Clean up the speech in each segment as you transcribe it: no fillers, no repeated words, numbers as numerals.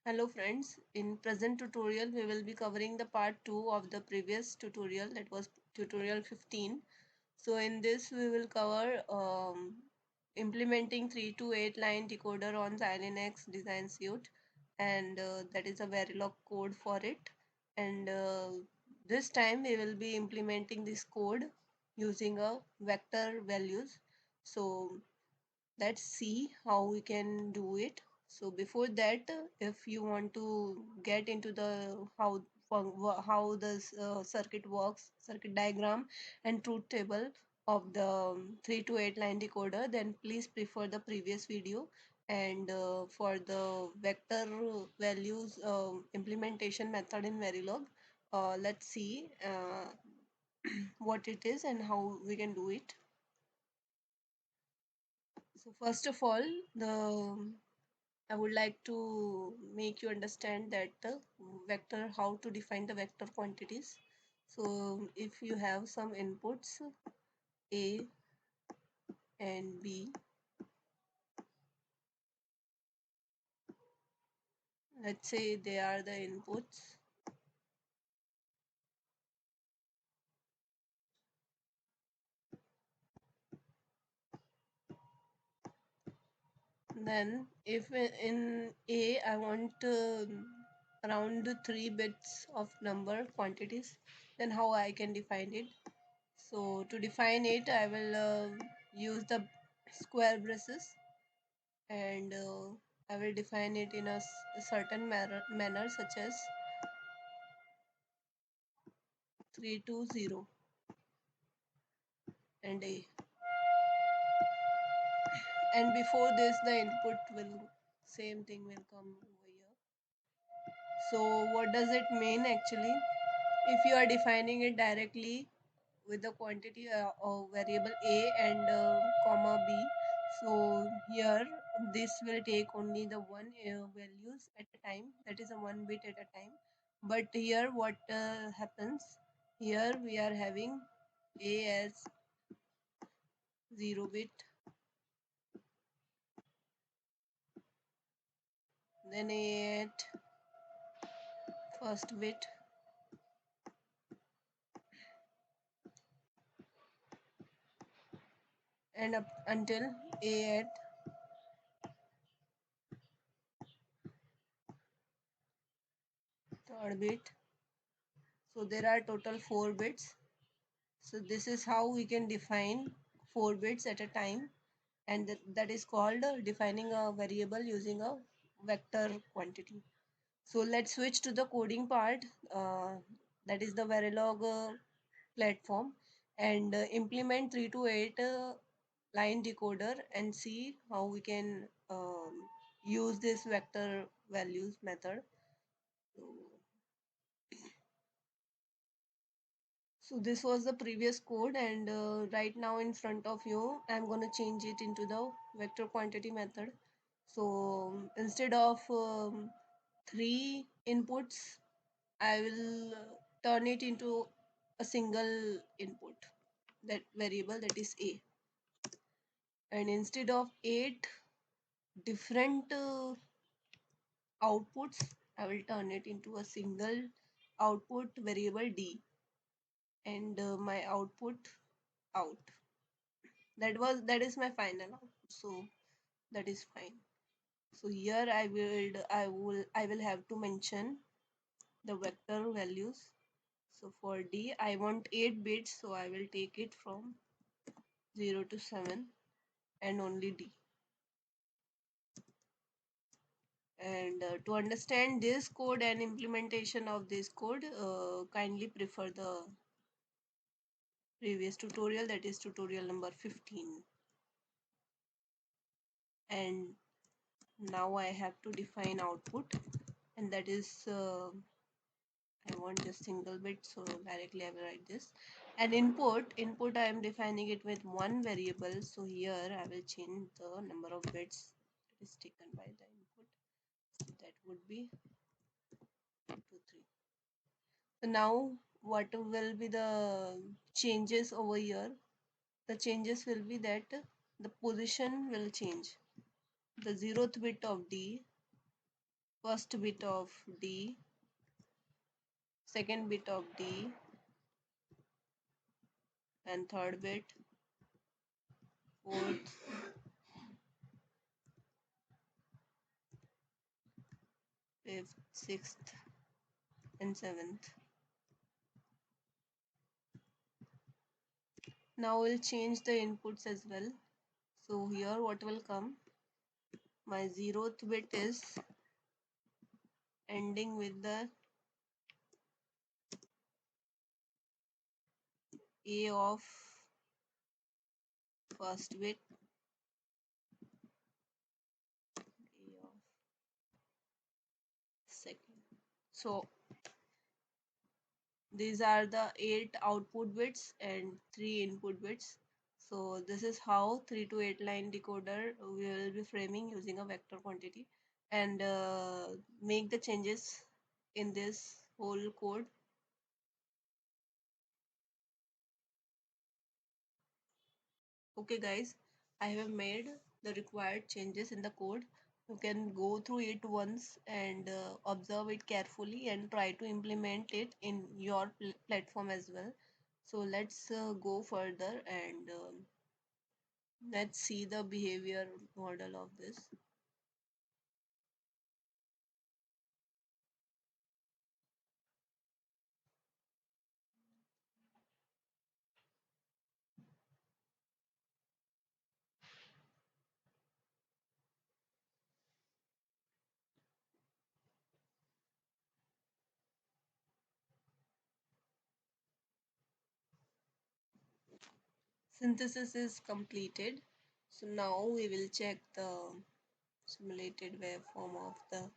Hello friends, in present tutorial we will be covering the part 2 of the previous tutorial, that was tutorial 15. So in this we will cover implementing 3 to 8 line decoder on xilinx design suite, and that is a Verilog code for it. And this time we will be implementing this code using a vector values. So let's see how we can do it. So before that, if you want to get into the how the circuit works, circuit diagram and truth table of the 3 to 8 line decoder, then please prefer the previous video. And for the vector values implementation method in Verilog, let's see what it is and how we can do it. So first of all, the I would like to make you understand that the vector, how to define the vector quantities. So if you have some inputs A and B, let's say they are the inputs, then if in A I want around 3 bits of number quantities, then how I can define it? So to define it, I will use the square braces, and I will define it in a certain manner such as 320 and A. And before this, the input will same thing will come over here. So what does it mean actually? If you are defining it directly with the quantity of variable A and comma B, so here this will take only the one values at a time, that is a one bit at a time. But here what happens, here we are having A as 0 bit, then A at first bit, and up until A at third bit. So there are total 4 bits. So this is how we can define 4 bits at a time, and that is called defining a variable using a vector quantity. So let's switch to the coding part, that is the Verilog platform, and implement 3 to 8 line decoder and see how we can use this vector values method. So, so this was the previous code, and right now in front of you I'm going to change it into the vector quantity method. So instead of 3 inputs, I will turn it into a single input, that variable, that is A. And instead of 8 different outputs, I will turn it into a single output variable D, and my output out. That is my final output. So that is fine. So here I will have to mention the vector values. So for D, I want 8 bits, so I will take it from 0 to 7 and only D. And to understand this code and implementation of this code, kindly prefer the previous tutorial, that is tutorial number 15. And now I have to define output, and that is I want just single bit, so directly I will write this. And input I am defining it with one variable, so here I will change the number of bits that is taken by the input. So that would be 2 3. So now what will be the changes over here? The changes will be that the position will change. The 0th bit of D first bit of D, second bit of D, and third bit, fourth, fifth, sixth, and seventh. Now we'll change the inputs as well. So here what will come? My zeroth bit is ending with the A of first bit, A of second. So these are the 8 output bits and 3 input bits. So this is how 3 to 8 line decoder we will be framing using a vector quantity, and make the changes in this whole code. Okay guys, I have made the required changes in the code. You can go through it once and observe it carefully and try to implement it in your platform as well. So let's go further and let's see the behavior model of this. Synthesis is completed. So now we will check the simulated waveform of the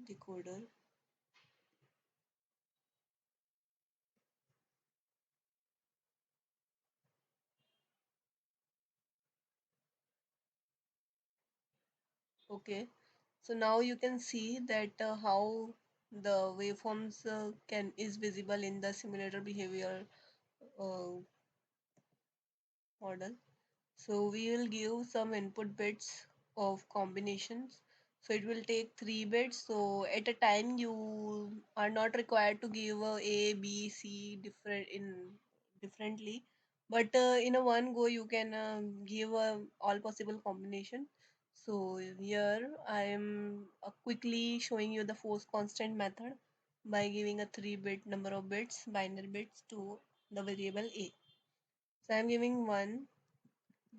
decoder. Okay, so now you can see that how the waveforms can is visible in the simulator behavior uh, model. So we will give some input bits of combinations. So it will take 3 bits. So at a time you are not required to give A, B, C differently. But in a one go you can give all possible combination. So here I am quickly showing you the force constant method by giving a 3-bit number of bits, binary bits to the variable A. So I am giving 1,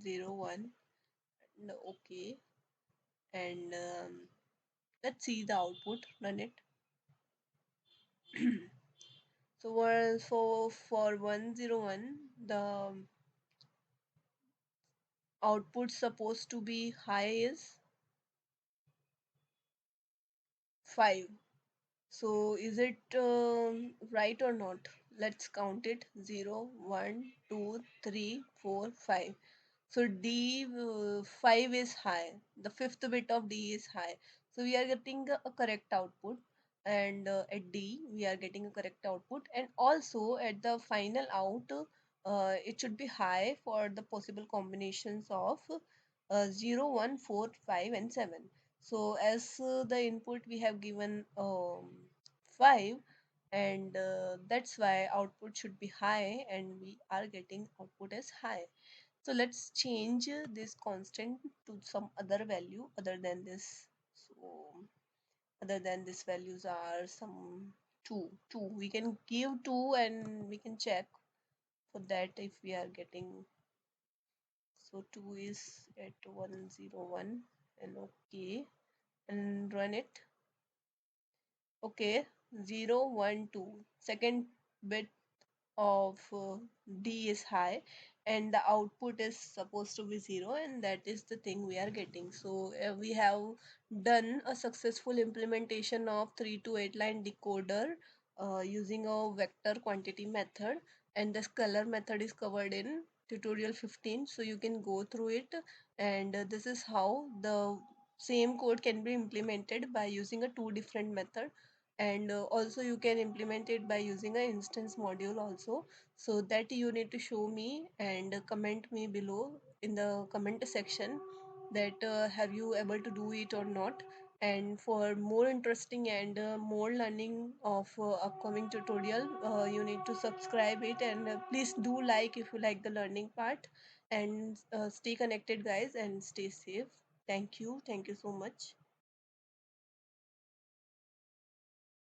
0, 1. No, okay, and let's see the output. Run it. So for 101, the output supposed to be high is 5. So is it right or not? Let's count it. 0, 1, 2, 3, 4, 5. So D 5 is high. The fifth bit of D is high. So we are getting a correct output, and at D we are getting a correct output, and also at the final out it should be high for the possible combinations of 0, 1, 4, 5 and 7. So as the input we have given 5, and that's why output should be high and we are getting output as high. So let's change this constant to some other value other than this. So other than this values are some 2. 2. We can give 2 and we can check for that if we are getting. So 2 is at 101 and okay, and run it. Okay, 0, 1, 2. Second bit of D is high and the output is supposed to be 0, and that is the thing we are getting. So we have done a successful implementation of 3 to 8 line decoder using a vector quantity method, and the scalar method is covered in tutorial 15, so you can go through it, and this is how the same code can be implemented by using a two different method, and also you can implement it by using an instance module also. So that you need to show me and comment me below in the comment section that have you able to do it or not, And for more interesting and more learning of upcoming tutorial, you need to subscribe it, and please do like if you like the learning part. And stay connected guys, and stay safe. Thank you so much.